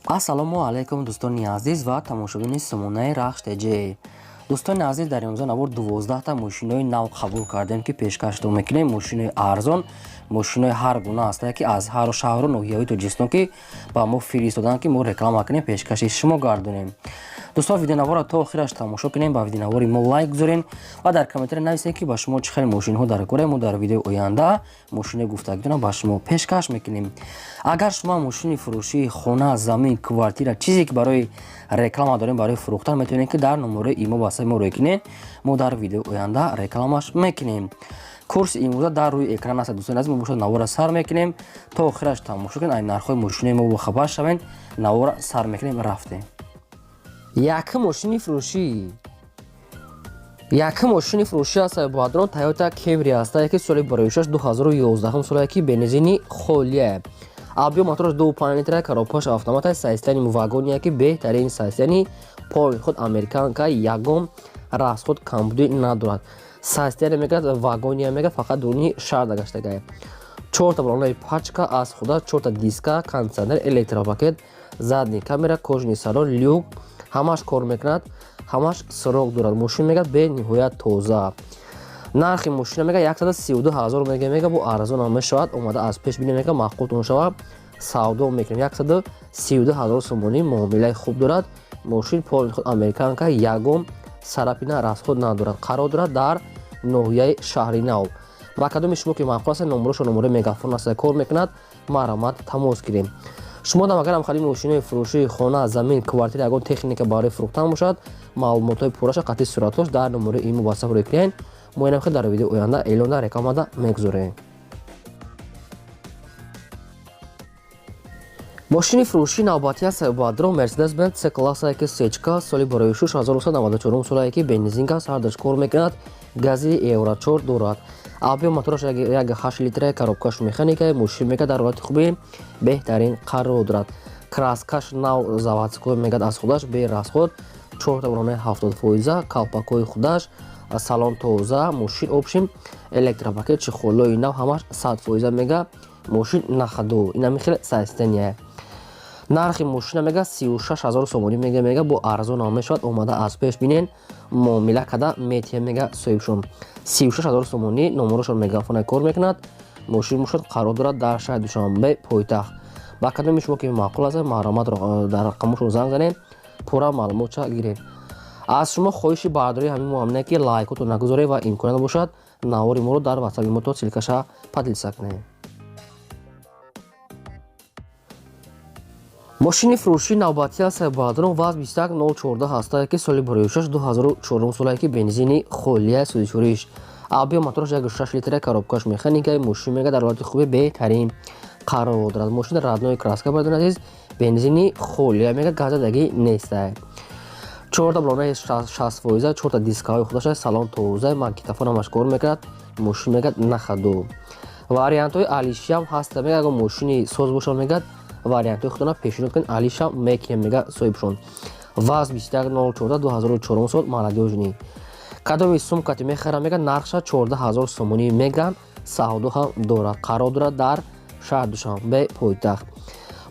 ассалому алайкум дӯстони азиз ва тамошобини сомонаи рахш теҷе. дӯстони азиз, дар имрӯза навор 12та мошинои нав қабул кардем ки пешкаштон мекунем. Мошинои арзон, мошинои ҳар гуна ҳастае ки аз ҳар шаҳру ноҳияҳои Тоҷикистон ки ба мо фиристодан ки мо реклама кунем, пешкаши шумо гардонем. дӯстон, видеонавора то охираш тамошо кунем, ба видеонавори мо лайк гузорен ва дар комментаре нависем ки ба шумо чӣ хел мошинҳо дар кора. Мо дар видеои оянда мошинои гуфтагидона ба шумо пешкаш мекунем. агар шумо мошини фурӯшии хона, замин, квартира, чизе ки барои реклама дорем, барои фурӯхтан, метавонем ки дар номерои имо ба мо рекунем. Мо дар видеои оянда рекламаш мекунем. курси имрӯза дар рӯи экран аст. дӯстони азиз, мо бошад навора сар мекунем то охираш тамошо кунед, айн нархҳои мошинои мо бохабар шавед. навора сар мекунем, рафтем. Якм мошини фурӯшӣ аст. боадрон Toyota Camry аст, ки соли бароишаш 2011 солае ки бензини холие. объем мотораш 2.5 литра, коробкаш автомат аст. сайзтани вагония ки беҳтарин сайзтани пои худ американка, ягон расход камбудӣ надорад. сайзтани мегӯяд вагония мегӯяд фақат дуруни шарда гаштагае. 4 балонаи пачка аз худа, 4 диска, кондитсионер, электропакет, задни камера, кожани салон, люк, ҳамаш кор мекунад, ҳамаш суроғ дорад. мошин мегӯяд бениҳоят тоза. нархи мошина мегӯяд 132 000 мега, бо арзон ҳам мешавад. омада аз пеш бинем, мега мақултон шава, савдо мекунем. 132 000 сомонӣ муомилаи хуб дорад. мошин пои худ американка, ягон сарапина расход надорад. қарор дорад дар ноҳияи шаҳри нав. ба кадоми шумо ки мақул аст, номерошо номерои мегафон аст, кор мекунад. маромад тамос гирем. шумо дам агарам халӣ мошинои фурӯшии хона, замин, квартира, ягон техника барои фурӯхтан бошад, маълумотҳои пурраша, қатъи суратҳош дар номерои имо ба саб рекунед. мо инам хел дар видеои оянда эълонда рекламада мегузорем. мошини фурӯшии навбатӣ аст. боадрон Mercedes-Benz C-класс сечка, соли бароишуш 1994 солае ки бензин газ ҳардаш кор мекунад. гази евро 4 дорад. объем мотораш 1.8 литра, коробкаш механика, мошин мегӯяд дар ҳолати хуби беҳтарин қарор дорад. краскаш нав заводской мегӯяд аз худаш бе расход. 4 балонаи 70%, калпакои худаш, салон тоза, мошин обшим, электропакет, чихолои нав, ҳамаш 100% мега. мошин нахадо, инами хеле сайзтания. нархи мошина мега 36 000 сомонӣ мега, бо арзон ҳам мешавад. омада аз пеш бинен, муомила када метия мега соҳибшон. 36 000 сомонӣ, номерошон мегафона кор мекунад. мошин мушод қарор дорад дар шаҳри Душанбе, пойтахт. ба кадоми шумо ки маъқул аст, маромадро дар рақамошон занг занем, пурра маълумотша гирем. аз шумо хоҳиши бардории ҳамин муомилае ки лайкотон нагузоред ва имконият бошад, навори моро дар ватсаби мо то силкаша поделиться кунед. мошини фурӯшии навбатӣ аст. боадрон ВАЗ 21014 ҳастае ки соли бароишаш 2004 солае ки бензини холия судишуриш. объем мотораш 1.6 литра, коробкаш механика, мошин мега дар ҳолати хуби беҳтарин қарор дорад. мошин раднои краска бардон азиз, бензини холия мега, газадагӣ нестае. 4 балонаи 60%, 4 дискаҳои худаш аст, салон тоза, магнитофон ҳамаш кор мекунад. мошин мегӯяд нахадо. вариантҳои алишам ҳаста мега, агар мошини соз бошад мегӯяд вариантҳои худона пешниҳод кунед, алишам мекунем мега соҳибшон. ВАЗ 21014 2004 сол, молодёжни. кадоми сумкати мехарам мега, нархша 14 000 сомонӣ мега, савдо ҳам дорад. қарор дорад дар шаҳри Душанбе, пойтахт.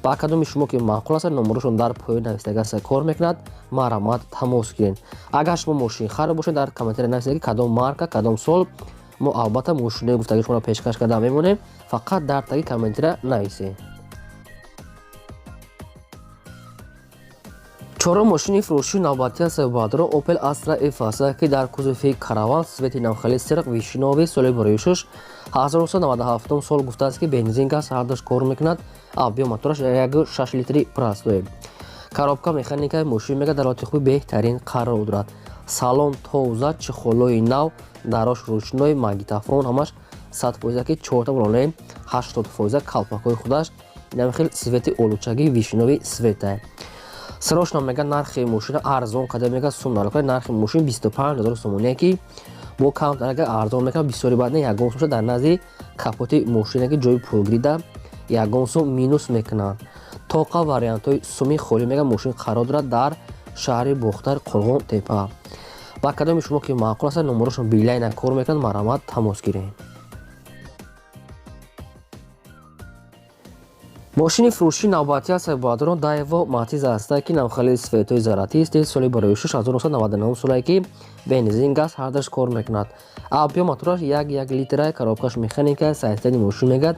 ба кадоми шумо ки маъқул аст, номерошон дар поён навистагааст, кор мекунад. маромад тамос гиред. агар шумо мошин харид бошед, дар комментаре нависед ки кадом марка, кадом сол. мо албатта мошинои гуфтагии шуморо пешкаш карда мемонем. фақат дар таги комментаре нависед. чорум мошини фурӯшии навбатӣ аст. боадрон Opel Astra F аст, ки дар кузофи караван свети навхали сирақ вишнови, соли бароишуш 1997 сол гуфтааст ки бензин газ ҳардаш кор мекунад. объем мотораш 1.6 литри простой. коробка механика, мошин мега дар ҳолати хуби беҳтарин қарор дорад. салон тоза, чихолои нав, дарош ручной, магнитофон ҳамаш 100%, ки 4 балонаи 80%, калпакои худаш, инам хел свети олучаги вишнови светае. сирошна мега нархи мошина арзон қадар мега сум нархи. нархи мошин 25 000 сомоние ки бо камтарага арзон мекунад. бисёри баъд не ягон сум дар назди капоти мошине ки ҷои пулгирида ягон сум минус мекунад. тоқа вариантҳои суми холӣ мега, мошин қарор дорад дар шаҳри Бохтар, Қурғон Тепа. ба кадоми шумо ки маъқул аст, номерошон билайна кор мекунад. маромад тамос гиред. мошини фурӯшии навбатӣ ҳастаи баъдро Daewoo Matiz ҳастае, ки навхалии сфетҳои заратӣ ист. соли барои 1999 солае, ки бензин газ ҳардаш кор мекунад. Объем мотораш 1 литрае, коробкаш механика, сайстани мошин мегӯяд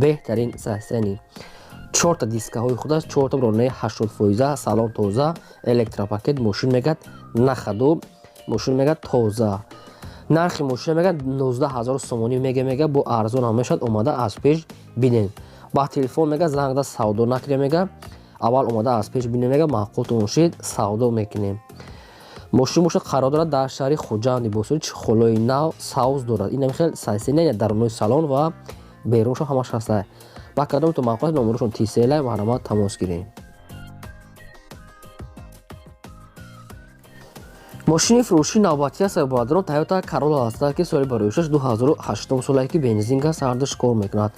беҳтарин сайстани. 4 дискаҳои худаш 4 ронаи 80%, салон тоза, электропакет, мошин мегӯяд нахаду, мошин мегӯяд тоза. нархи мошина мегӯяд 19000 сомонӣ мега бо арзон ҳам мешавад. омада аз пеш бинед. ба телефон мега занг да савдо накунем мега, аввал омада аз пеш бинем мега, маъқултон бошед савдо мекунем. мошин бошад қарор дорад дар шаҳри хуҷанди босори чихолои нав саус дорад. ин хел сайсина дарунои салон ва беруншо ҳамаш ҳаста. ба кадом то мақолат номерошон тисела маҳрамат тамос гирем. мошини фурӯшии навбатӣ ҳастаи баъдро Toyota Corolla ҳастад, ки соли бароишаш 2008 солае, ки бензин газ ҳардаш кор мекунад.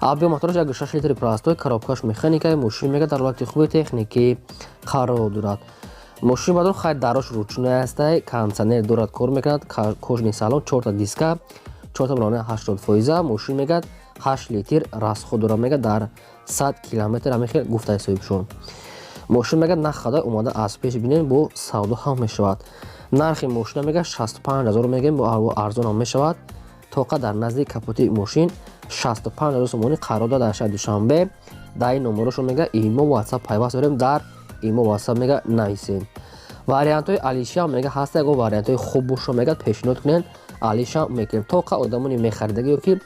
объем мотораш 1.6 литри простой, коробкаш механикаи, мошин мега дар ҳолати хуби техникӣ қарор дорад. мошин баъдро хай дарош ручное ҳастаи, кондитсионер дорад, кор мекунад, кожни салон, 4 диска, 4 ронаи 80%, мошин мегӯяд 8 литр расход дорад, мега дар 100 километр ҳамихел гуфта ҳисобшон. мошин мегӯяд нахада омада аз пеш бинем, бо савдо ҳам мешавад. нархи мошина мега 65000 мегем, бо арзон ҳам мешавад. тоқа дар назди капоти мошин 65000 сомонӣ қарор дорад дар шаҳри Душанбе. дар ин номерошон мега имо WhatsApp пайваст дорем, дар имо WhatsApp мега нависем. вариантҳои алиша мега ҳаста, ягон вариантҳои хуб бошо мега пешниҳод кунен, алиша мекунем. тоқа одамони мехаридагиё, ки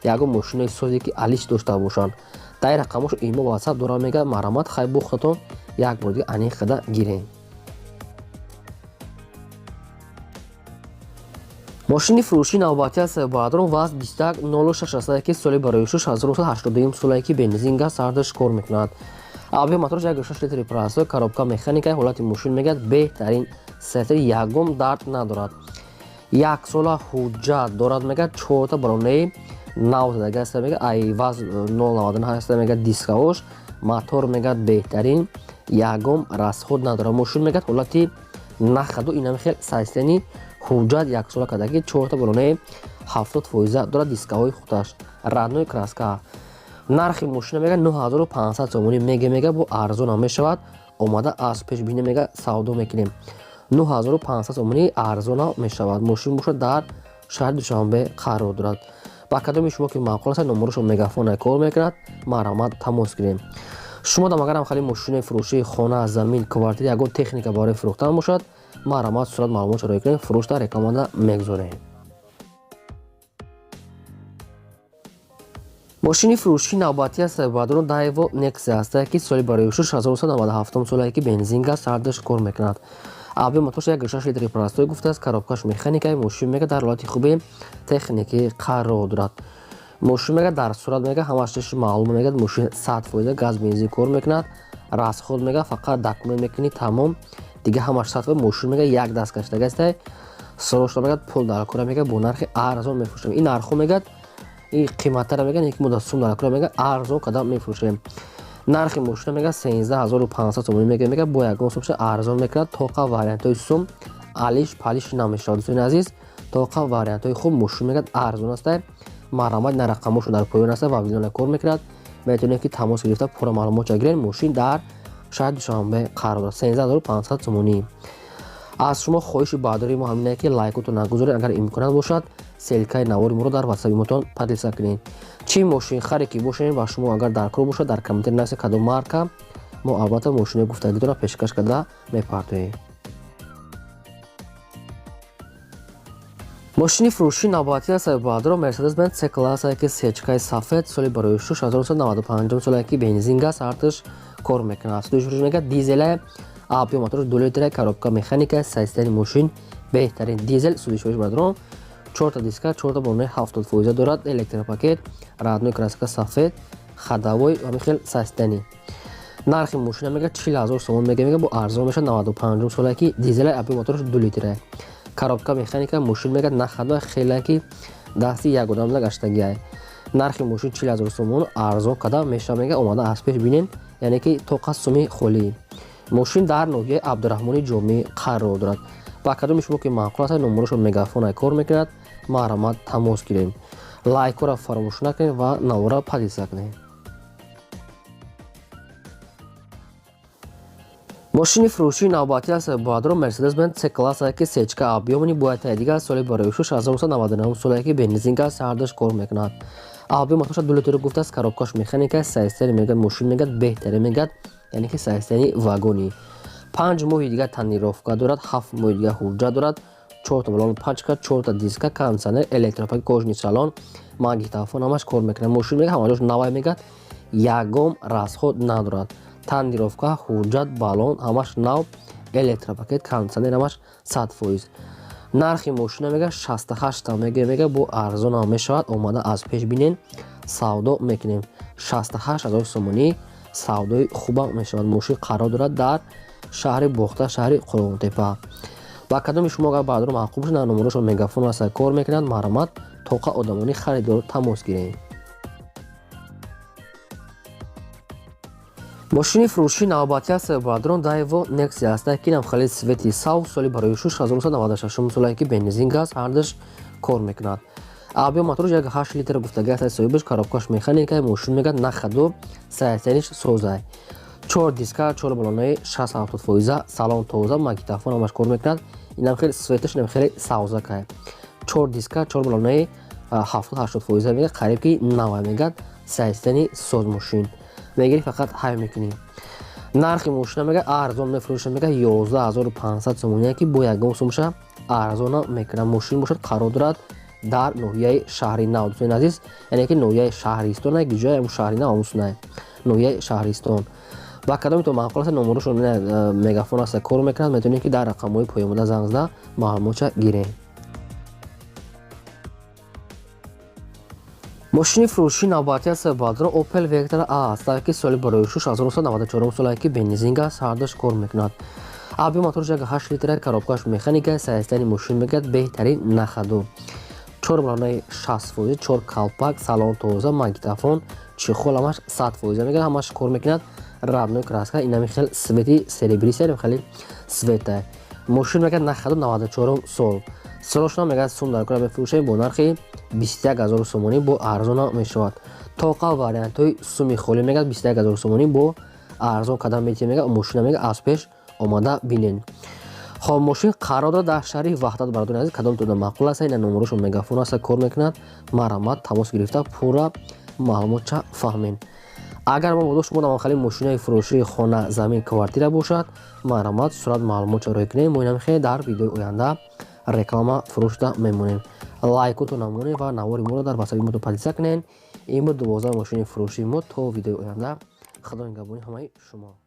ягон мошинаи созе, ки алиш дошта бошанд. дар рақамошо имо WhatsApp дорам мега, марҳамат хай бухтатон як бор дига аниқ када гирем. мошини фурӯшии навбатӣ ҳастаи баъдро ВАЗ 2106 ҳастае, ки соли барои 1982 солае, ки бензин газ ҳардаш кор мекунад. объем мотораш 1.6 литри простой, коробка механикаи, ҳолати мошин мегӯяд беҳтарин сайтари, ягон дард надорад. 1 сола ҳуҷҷат дорад мегӯяд, 4 бронаи нав задаги ҳаста мега, ай ВАЗ 099 ҳаста мега, дискаош, мотор мегӯяд беҳтарин, ягон расход надорад. мошин мегӯяд ҳолати нахаду, инам хел сайстани ҳуҷҷат 1 сола кадаги, 4 бронаи 70% дорад, дискаҳои худаш, радной краска. нархи мошина мега 9500 сомонӣ мега, бо арзон ҳам мешавад. омада аз пеш бинем мега, савдо мекунем. 9500 сомонӣ арзон ҳам мешавад. мошин бошад дар шаҳри Душанбе қарор дорад. ба кадоми шумо ки маъқул аст, номерошон мегафон кор мекунад, марҳамат тамос гирем. шумо дам агарам хали мошини фурӯшии хона, замин, квартира, ягон техника барои фурӯхтан бошад, марҳамат сурат маълумотро рой кунем, фурӯшта рекламада мегузорем. мошини фурӯшии навбатӣ ҳастаи баъдро Daewoo Nexia ҳастае, ки соли барои 1997 солае, ки бензин газ ҳардаш кор мекунад. объем мотораш 1.6 литри простой гуфтааст, коробкаш механикаи, мошин мега дар ҳолати хуби техникӣ қарор дорад. мошин мега дар сурат мега ҳамаш чиш маълум мега, мошин 100% газ бензин кор мекунад. расход мега фақат документ мекунӣ, тамом, дига ҳамаш 100%. мошин мега як даст каштаги ҳастае, срочно мега пул дар кора мега, бо нархи арзон мефурӯшем. ин нархо мега ин қиматтара мега, ки мода сум дар кора мега, арзон кадам мефурӯшем. нархи мошина мега 13500 сомонӣ мега, бо ягон сумша арзон мекунад. тоқа вариантҳои сум алиш палиш намешавад. дӯстони азиз, тоқа вариантҳои хуб, мошин мега арзон ҳастае. марҳамат, на рақамошо дар поён ҳаста ва видео кор мекунад. метавонед ки тамос гирифта пурра маълумотро гиред. мошин дар шаҳри Душанбе қарор дорад. 13500 сомонӣ. аз шумо хоҳиши баъдори мо ҳамин ки лайкотон нагузоред, агар имконат бошад селкаи навори моро дар WhatsApp мотон подписа кунед. чӣ мошин харе ки бошед ва шумо агар дар кор бошад, дар комментар нависед кадом марка, мо албатта мошини гуфтагитонро пешкаш карда мепартоем. мошини фурӯшии навбатӣ ҳастаи баъдро Mercedes-Benz C-Class ки сечкаи сафед, соли барои 1995 солае, ки бензин газ ҳардаш кор мекунад. сӯдишрӯ мега дизеле, объем мотораш 2 литре, коробка механика, сайстани мошин беҳтарин дизел. сӯдишрӯш баъдро 4 диска, 4 бронаи 70% дорад, электропакет, радной краска сафед, хадавой ва михел сайстани. нархи мошина мега 40000 сомон мега, бо арзон мешад. 95 солае, ки дизеле, объем мотораш 2 литре, коробка механика, мошин мега нахада, хеле ки дасти як одам гаштагиай. нархи мошин 40000 сомон арзон када меша мега, омада аз пеш бинен, яъне ки тоқа суми холӣ. мошин дар ноҳияи Абдураҳмони Ҷомеъ қарор дорад. ба кадоми шумо ки маъқул аст, номерошо мегафон кор мекунад, марҳамат тамос гирем. лайкора фаромӯш накунед ва навора подписа кунед. мошини фурӯшии навбатӣ аз бодром Mercedes-Benz C-классе ки сечка объёми бояд дига соли барои 1999 соле ки бензин газ ҳардаш кор мекунад. Объём моторша 2 литр гуфтааст, коробкаш механика, сайстани мегад, мошин мегад, беҳтаре мегад, яъне ки сайстани вагони. 5 моҳи дига танировка дорад, 7 моҳи дига ҳуҷҷат дорад, 4 та балон пачка, 4 та диска, кондитсионер, электропак, кожни салон, магнитофон ҳамаш кор мекунад. Мошин мегад, ҳамаҷош навай мегад, ягом расход надорад. Тандировка, ҳуҷҷат, балон ҳамаш нав, электропакет, кондитсионер ҳамаш 100%. нархи мошина мега 68 та мега бо арзон ҳам мешавад. омада аз пеш бинен, савдо мекунем. 68 000 сомонӣ савдои хубам мешавад. мошин қарор дорад дар шаҳри бохта, шаҳри Қурғонтепа. ба кадоми шумо агар баъдро маъқул бошад, номерошо мегафон аст кор мекунад. маромад тоқа одамони харидор тамос гирем. мошини фурӯшии навбатӣ аст баъдрон Daewoo Nexia аст ки намхали свети сав соли барои 1996 соле ки бензин газ ҳардаш кор мекунад. объём моторош 8 литр гуфтаги аст соҳибаш, коробкаш механика, мошин мегад, нахаду сайстяниш созай. 4 диска, 4 балонаи 60-70%, салон тоза, магнитофон ҳамаш кор мекунад. инам хеле светаш инам хеле савзакай. 4 диска, 4 балонаи 70-80% мегад, қариб ки навай мегад, сайстани соз мошин. мегири фақат ҳай мекунӣ. нархи мошина мега арзон мефурӯша мега 11500 сомония ки бо ягон сомша арзона мекунад. мошин бошад қарор дорад дар ноҳияи шаҳри нав. дӯстони азиз, яъне ки ноҳияи шаҳристон ки ҷоя ам шаҳри нав амус не ноҳияи шаҳристон. ба кадоми то маъқул аст номерошо мегафон аст кор мекунад. метавонед ки дар рақамҳои поёмода занг зада маълумотша гирем. мошини фурӯшии навбатӣ аст баъдро Opel Vectra A аст ки соли барои 1994 соле ки бензин газ ҳардаш кор мекунад. объём моторош 8 литр, коробкаш механика, сайстани мошин мегад, беҳтарин нахаду. 4 балонаи 60%, 4 калпак, салон тоза, магнитофон, чехол ҳамаш 100% мегад, ҳамаш кор мекунад. родной краска, инами хел свети серебристи хеле света. мошин мегад нахаду 94 сол. солошона мегад сум дар кора мефурӯшем бо нархи 21000 сомонӣ бо арзона мешавад. тоқа вариантҳои суми холӣ мегад 21000 сомонӣ бо арзон кадам метия мегад. мошина мегад аз пеш омада бинен. хоб мошин қарор дорад дар шаҳри ваҳдат. бародани азиз, кадом то маъқул аст, ина номерошо мегафон аст кор мекунад. маромад тамос гирифта пурра маълумотша фаҳмен. агар мо бодо шумо намахали мошинаи фурӯшии хона, замин, квартира бошад, маромад сурат маълумотша роҳ кунем. мо инам хеле дар видеои оянда реклама фурӯшда мемонем. лайкото намонем ва навори моро дар васаби мо подписия кунем. ин буд 12 мошини фурӯшии мо. то видеои оянда. худо нигаҳбони ҳамаи шумо.